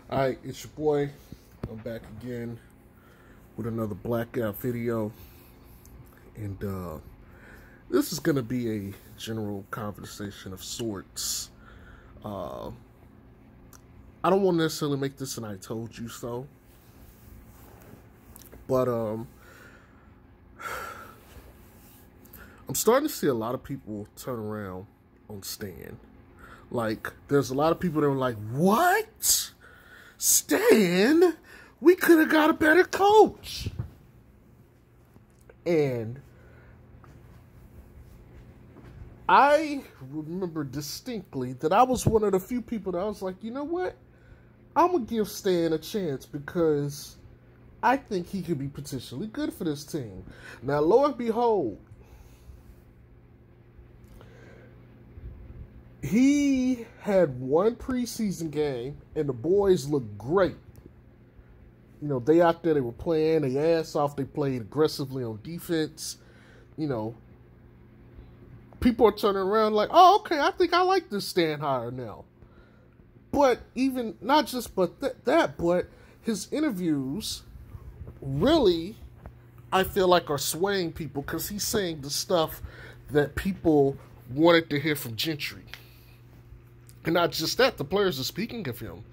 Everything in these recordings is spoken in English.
Alright, it's your boy. I'm back again with another blackout video. And this is going to be a general conversation of sorts. I don't want to necessarily make this an I told you so. But I'm starting to see a lot of people turn around on Stan. Like, there's a lot of people that were like, what? Stan? We could have got a better coach. And I remember distinctly that I was one of the few people that I was like, you know what? I'm going to give Stan a chance because I think he could be potentially good for this team. Now, lo and behold, he had one preseason game, and the boys looked great. You know, they out there, they were playing their ass off. They played aggressively on defense. You know, people are turning around like, oh, okay, I think I like this Stan hire now. But even, not just but that, but his interviews really, I feel like, are swaying people because he's saying the stuff that people wanted to hear from Gentry. And not just that, the players are speaking of him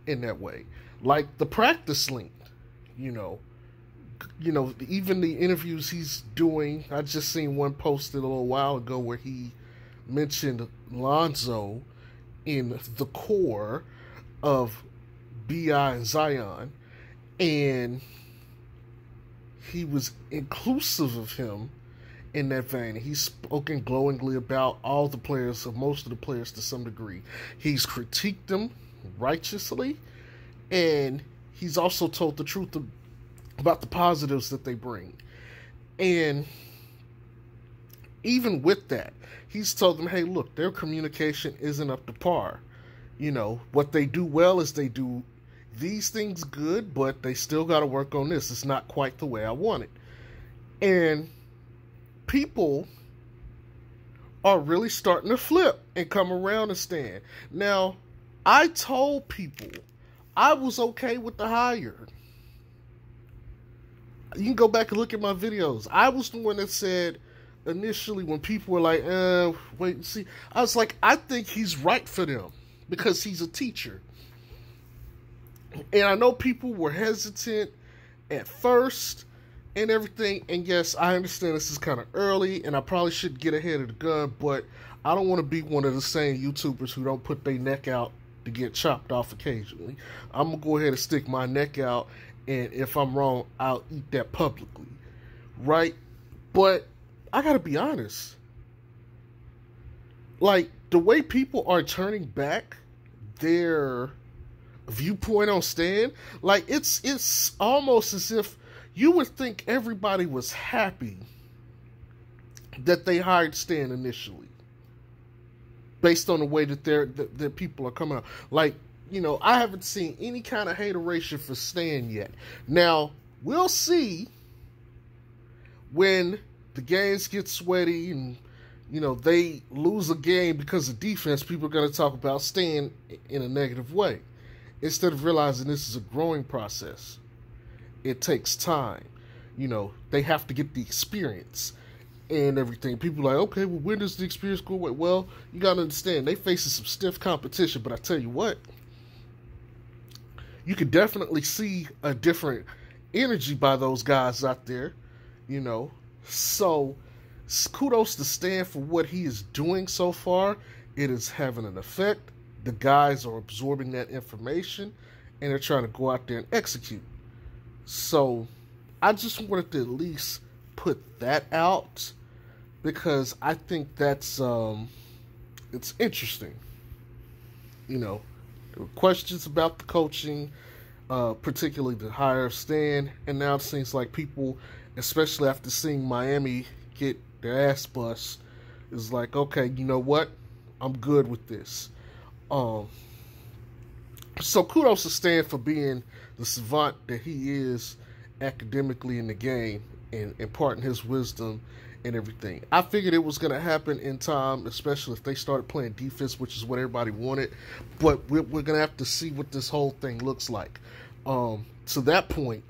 in that way. Like the practice link, you know, even the interviews he's doing. I just seen one posted a little while ago where he mentioned Lonzo in the core of B.I. and Zion. And he was inclusive of him in that vein. He's spoken glowingly about all the players, or most of the players to some degree. He's critiqued them righteously, and he's also told the truth about the positives that they bring. And even with that, he's told them, hey, look, their communication isn't up to par. You know, what they do well is they do these things good, but they still got to work on this. It's not quite the way I want it. And people are really starting to flip and come around and stand. Now, I told people I was okay with the hire. You can go back and look at my videos. I was the one that said initially when people were like, wait and see. I was like, I think he's right for them because he's a teacher. And I know people were hesitant at first and everything, and yes, I understand this is kind of early, and I probably should get ahead of the gun, but I don't want to be one of the same YouTubers who don't put their neck out to get chopped off occasionally. I'm going to go ahead and stick my neck out, and if I'm wrong, I'll eat that publicly, right? But I got to be honest. Like, the way people are turning back their viewpoint on Stan, like, it's almost as if you would think everybody was happy that they hired Stan initially, based on the way that that people are coming out. Like, you know, I haven't seen any kind of hateration for Stan yet. Now, we'll see when the games get sweaty and, you know, they lose a game because of defense. People are going to talk about Stan in a negative way, instead of realizing this is a growing process. It takes time. You know, they have to get the experience and everything. People are like, okay, well, when does the experience go away? Well, you got to understand, they facing some stiff competition, but I tell you what, you can definitely see a different energy by those guys out there, you know. So, kudos to Stan for what he is doing so far. It is having an effect. The guys are absorbing that information, and they're trying to go out there and execute. So, I just wanted to at least put that out because I think that's it's interesting. You know, there were questions about the coaching, particularly the hire of Stan, and now it seems like people, especially after seeing Miami get their ass bust, is like, okay, you know what? I'm good with this. So kudos to Stan for being the savant that he is academically in the game and imparting his wisdom and everything. I figured it was going to happen in time, especially if they started playing defense, which is what everybody wanted. But we're going to have to see what this whole thing looks like. To that point,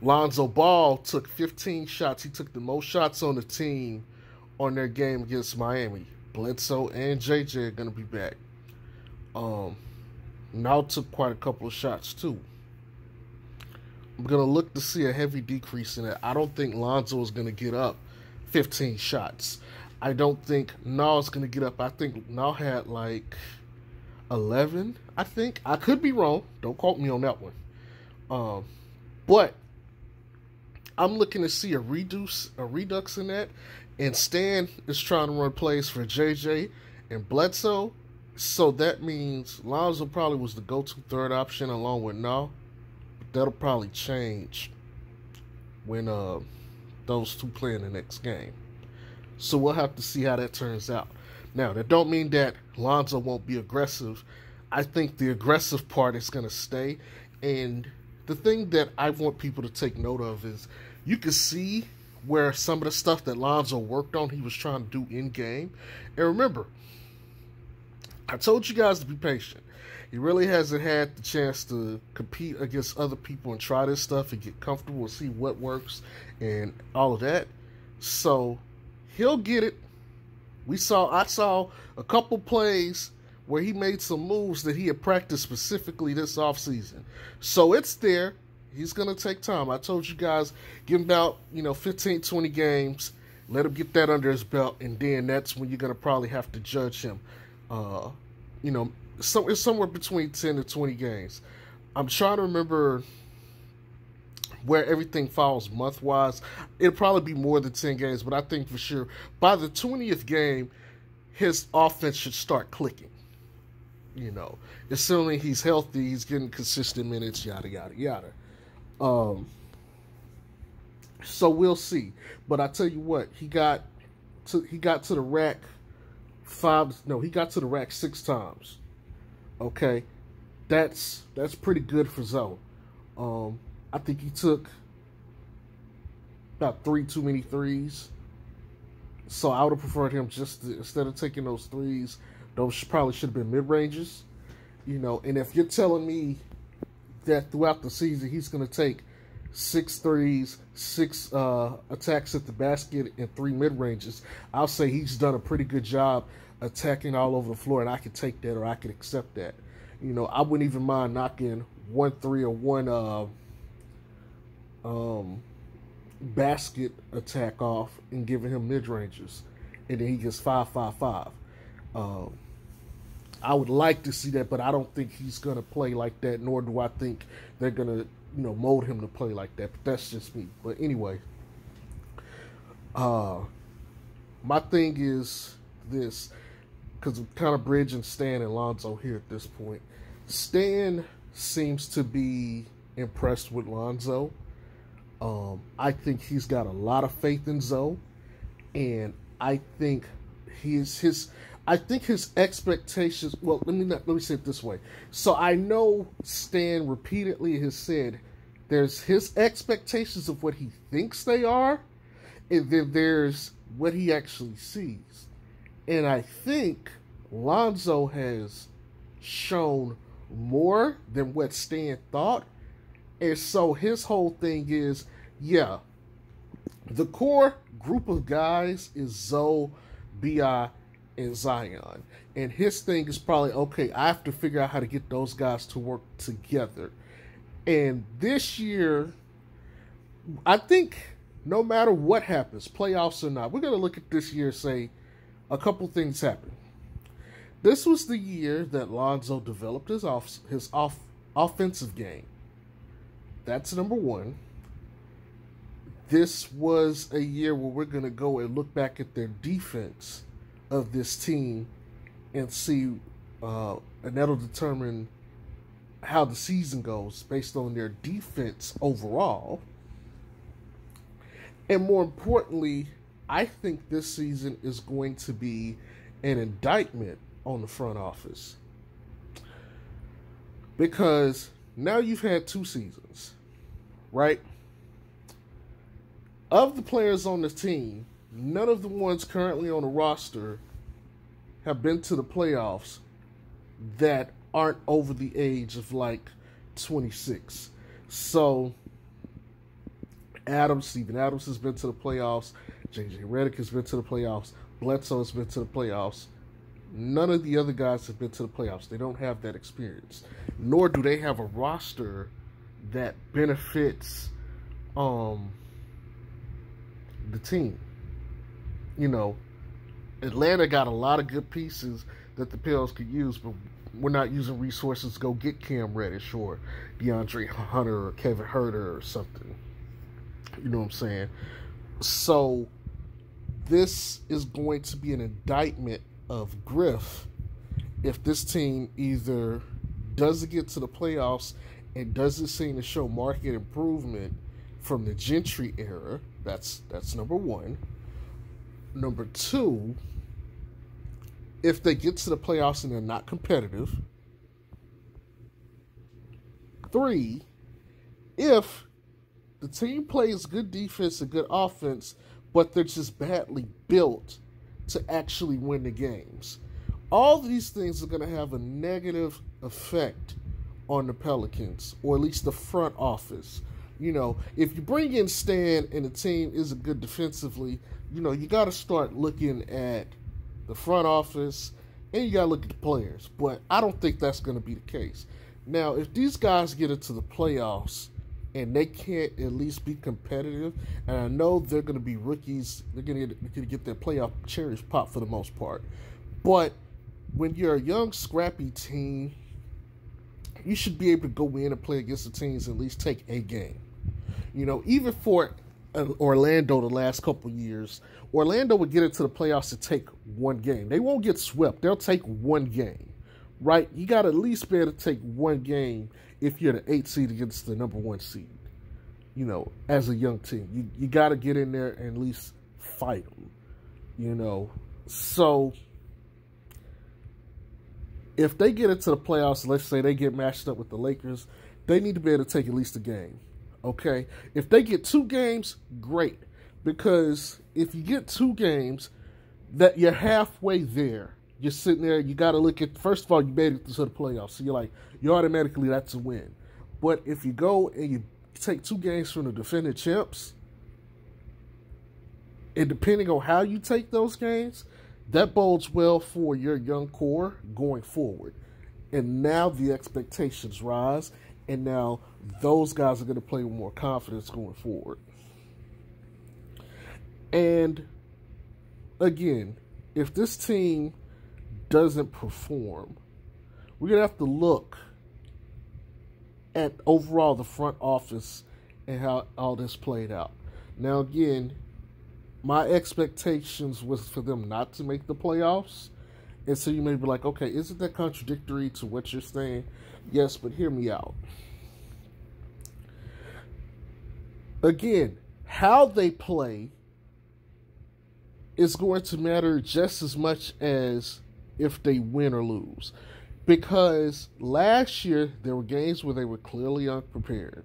Lonzo Ball took 15 shots. He took the most shots on the team on their game against Miami. Bledsoe and JJ are going to be back. Now took quite a couple of shots too. I'm going to look to see a heavy decrease in it. I don't think Lonzo is going to get up 15 shots. I don't think Naw's going to get up. I think Naw had like 11, I think. I could be wrong. Don't quote me on that one. But I'm looking to see a redux in that. And Stan is trying to run plays for JJ and Bledsoe. So that means Lonzo probably was the go-to third option along with Naw. That'll probably change when those two play in the next game. So we'll have to see how that turns out. Now, that don't mean that Lonzo won't be aggressive. I think the aggressive part is going to stay. And the thing that I want people to take note of is you can see where some of the stuff that Lonzo worked on, he was trying to do in-game. And remember, I told you guys to be patient. He really hasn't had the chance to compete against other people and try this stuff and get comfortable and see what works and all of that. So he'll get it. I saw a couple plays where he made some moves that he had practiced specifically this offseason. So it's there. He's going to take time. I told you guys, give him about 15, 20 games. Let him get that under his belt, and then that's when you're going to probably have to judge him. It's somewhere between 10 to 20 games. I'm trying to remember where everything falls month-wise. It'll probably be more than 10 games, but I think for sure by the 20th game, his offense should start clicking. Assuming he's healthy, he's getting consistent minutes, yada, yada, yada. So we'll see. But I tell you what, he got to the rack he got to the rack 6 times. Okay, that's pretty good for Zoe. I think he took about 3 too many threes. So I would have preferred him instead of taking those threes, those probably should have been mid-ranges. And if you're telling me that throughout the season he's going to take 6 threes, 6 attacks at the basket, and 3 mid-ranges, I'll say he's done a pretty good job attacking all over the floor, and I could take that or I could accept that. I wouldn't even mind knocking 1 3 or 1 basket attack off and giving him mid-ranges, and then he gets 5-5-5. I would like to see that, but I don't think he's going to play like that, nor do I think they're going to mold him to play like that. But that's just me. But anyway, my thing is this, because I'm kind of bridging Stan and Lonzo here at this point. Stan seems to be impressed with Lonzo. I think he's got a lot of faith in Zoe, and I think his expectations. Well, let me say it this way. So I know Stan repeatedly has said there's his expectations of what he thinks they are, and then there's what he actually sees. And I think Lonzo has shown more than what Stan thought. And so his whole thing is, yeah, the core group of guys is Zoe, B.I., and Zion. And his thing is probably, okay, I have to figure out how to get those guys to work together. And this year, I think no matter what happens, playoffs or not, we're going to look at this year and say a couple things happened. This was the year that Lonzo developed his offensive game. That's number one. This was a year where we're going to go and look back at their defense of this team and see, and that'll determine how the season goes based on their defense overall. And more importantly, I think this season is going to be an indictment on the front office. Because now you've had 2 seasons, right? Of the players on the team, none of the ones currently on the roster have been to the playoffs that aren't over the age of like 26. So Steven Adams has been to the playoffs. JJ Redick has been to the playoffs. Bledsoe has been to the playoffs. None of the other guys have been to the playoffs. They don't have that experience. Nor do they have a roster that benefits the team. You know, Atlanta got a lot of good pieces that the Pels could use, but we're not using resources to go get Cam Reddish or DeAndre Hunter or Kevin Huerter or something. You know what I'm saying? So this is going to be an indictment of Griff if this team either doesn't get to the playoffs and doesn't seem to show market improvement from the Gentry era. That's number one. Number two, if they get to the playoffs and they're not competitive. Three, if the team plays good defense and good offense, but they're just badly built to actually win the games. All these things are going to have a negative effect on the Pelicans, or at least the front office. You know, if you bring in Stan and the team isn't good defensively, you know, you got to start looking at the front office and you got to look at the players. But I don't think that's going to be the case. Now, if these guys get into the playoffs and they can't at least be competitive, and I know they're going to be rookies, they're going to get their playoff cherries popped for the most part. But when you're a young, scrappy team, you should be able to go in and play against the teams and at least take a game. You know, even for Orlando the last couple years, Orlando would get into the playoffs to take one game. They won't get swept. They'll take one game, right? You got to at least be able to take one game if you're the 8th seed against the number 1 seed, you know, as a young team. You got to get in there and at least fight them, you know. So if they get into the playoffs, let's say they get matched up with the Lakers, they need to be able to take at least a game, okay? If they get 2 games, great. Because if you get 2 games, that you're halfway there. You're sitting there, you got to look at, first of all, you made it to the playoffs. So you automatically, that's a win. But if you go and you take 2 games from the defending champs, and depending on how you take those games, that bodes well for your young core going forward. And now the expectations rise, and now those guys are going to play with more confidence going forward. And again, if this team doesn't perform, we're going to have to look at overall the front office and how all this played out. Now, again, my expectations was for them not to make the playoffs. And so you may be like, okay, isn't that contradictory to what you're saying? Yes, but hear me out. Again, how they play is going to matter just as much as if they win or lose. Because last year, there were games where they were clearly unprepared.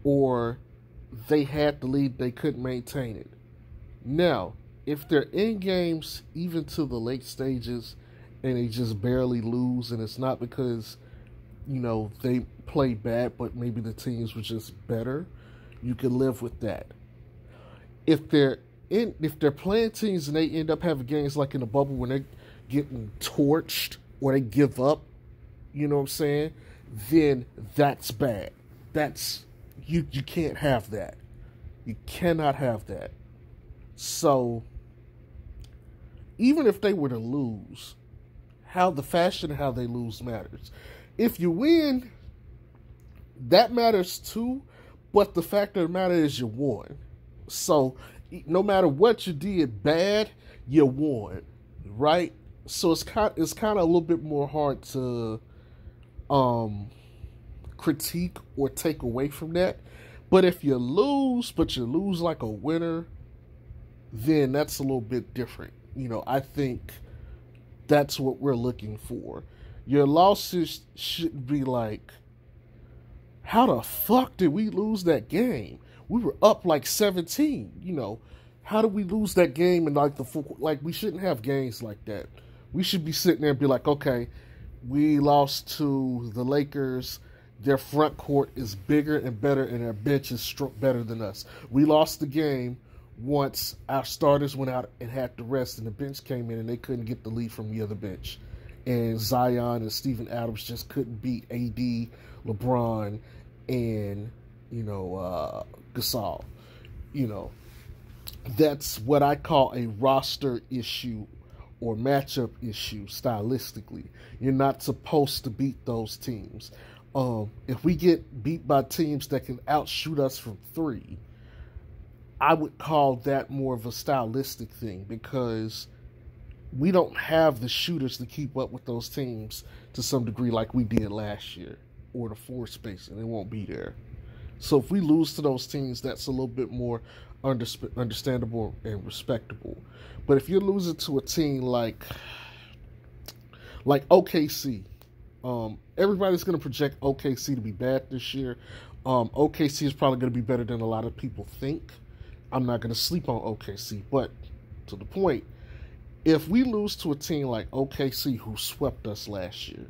Or they had the lead, they couldn't maintain it. Now, if they're in games even to the late stages and they just barely lose, and it's not because, you know, they played bad, but maybe the teams were just better, you can live with that. If they're playing teams and they end up having games like in the bubble when they're getting torched or they give up, you know what I'm saying, then that's bad. That's you can't have that. You cannot have that. So even if they were to lose, how the fashion of how they lose matters. If you win, that matters too, but the fact of the matter is you won. So no matter what you did bad, you won, right? So it's kind of a little bit more hard to critique or take away from that. But if you lose, but you lose like a winner, then that's a little bit different. You know, I think that's what we're looking for. Your losses shouldn't be like, how the fuck did we lose that game? We were up like 17. How do we lose that game? And we shouldn't have games like that. We should be sitting there and be like, okay, we lost to the Lakers. Their front court is bigger and better, and their bench is better than us. We lost the game once our starters went out and had to rest, and the bench came in, and they couldn't get the lead from the other bench. And Zion and Steven Adams just couldn't beat AD, LeBron, and, Gasol. That's what I call a roster issue or matchup issue stylistically. You're not supposed to beat those teams. If we get beat by teams that can outshoot us from three, I would call that more of a stylistic thing, because we don't have the shooters to keep up with those teams to some degree like we did last year, or the floor space, and it won't be there. So if we lose to those teams, that's a little bit more understandable and respectable. But if you're losing to a team like OKC, everybody's going to project OKC to be bad this year. OKC is probably going to be better than a lot of people think. I'm not going to sleep on OKC, but to the point, if we lose to a team like OKC who swept us last year,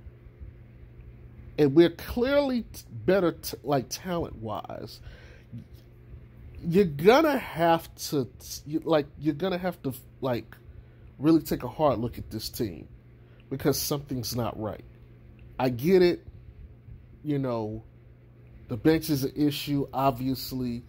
and we're clearly better talent-wise, you're gonna have to really take a hard look at this team, because something's not right. I get it, the bench is an issue, obviously.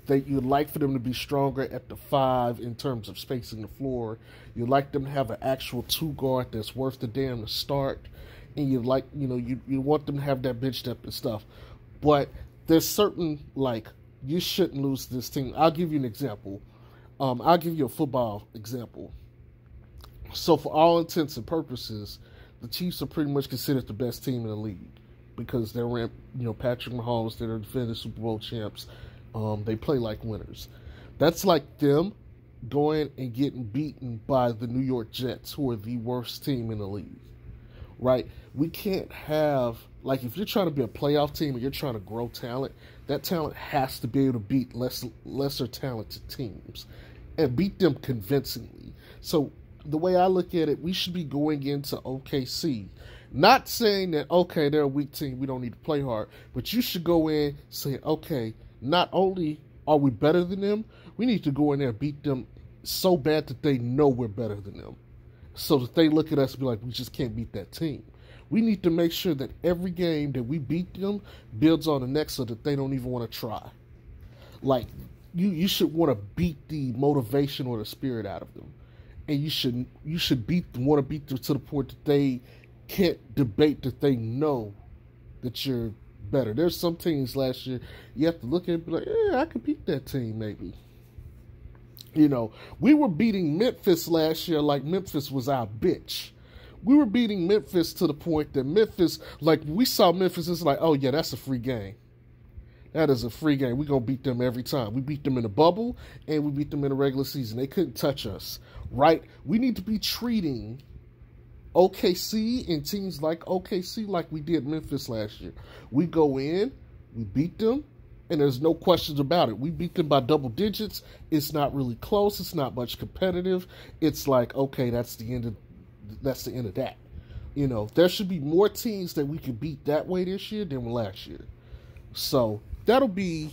You'd like for them to be stronger at the 5 in terms of spacing the floor. You'd like them to have an actual 2 guard that's worth the damn to start. And you want them to have that bench depth and stuff. But there's certain, you shouldn't lose this team. I'll give you an example. I'll give you a football example. So for all intents and purposes, the Chiefs are pretty much considered the best team in the league, because they're, Patrick Mahomes, they're the defending Super Bowl champs. They play like winners. That's like them going and getting beaten by the New York Jets, who are the worst team in the league, right? We can't have, if you're trying to be a playoff team and you're trying to grow talent, that talent has to be able to beat lesser talented teams and beat them convincingly. So the way I look at it, we should be going into OKC, not saying that, okay, they're a weak team, we don't need to play hard, but you should go in saying, okay, not only are we better than them, we need to go in there and beat them so bad that they know we're better than them, so that they look at us and be like, we just can't beat that team. We need to make sure that every game that we beat them builds on the next, so that they don't even want to try. You should want to beat the motivation or the spirit out of them, and you should want to beat them to the point that they can't debate that they know that you're better. There's some teams last year you have to look at it and be like, I could beat that team maybe. We were beating Memphis last year like Memphis was our bitch. We were beating Memphis to the point that Memphis, we saw Memphis, it's like, oh yeah, that's a free game. That is a free game. We're going to beat them every time. We beat them in the bubble, and we beat them in the regular season. They couldn't touch us, right? We need to be treating OKC and teams like OKC like we did Memphis last year. We go in, we beat them, and there's no questions about it. We beat them by double digits. It's not really close. It's not much competitive. It's like, okay, that's the end of that. There should be more teams that we could beat that way this year than last year. So that'll be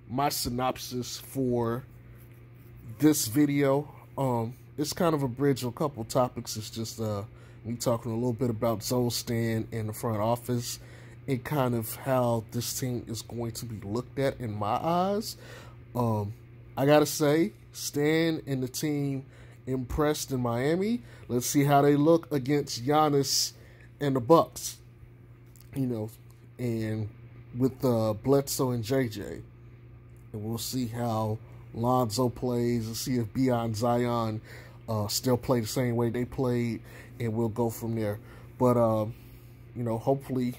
my synopsis for this video. It's kind of a bridge of a couple topics. It's just me talking a little bit about Zoe Stan in the front office, and kind of how this team is going to be looked at in my eyes. I gotta say, Stan and the team impressed in Miami. Let's see how they look against Giannis and the Bucks. And with Bledsoe and JJ. And we'll see how Lonzo plays, and see if Beyond Zion still play the same way they played, and we'll go from there. But, hopefully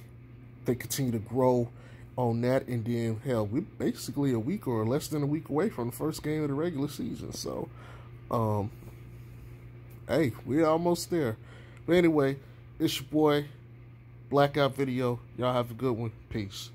they continue to grow on that, and then, hell, we're basically a week or less than a week away from the first game of the regular season. So, hey, we're almost there. But anyway, it's your boy, Blackout Video. Y'all have a good one. Peace.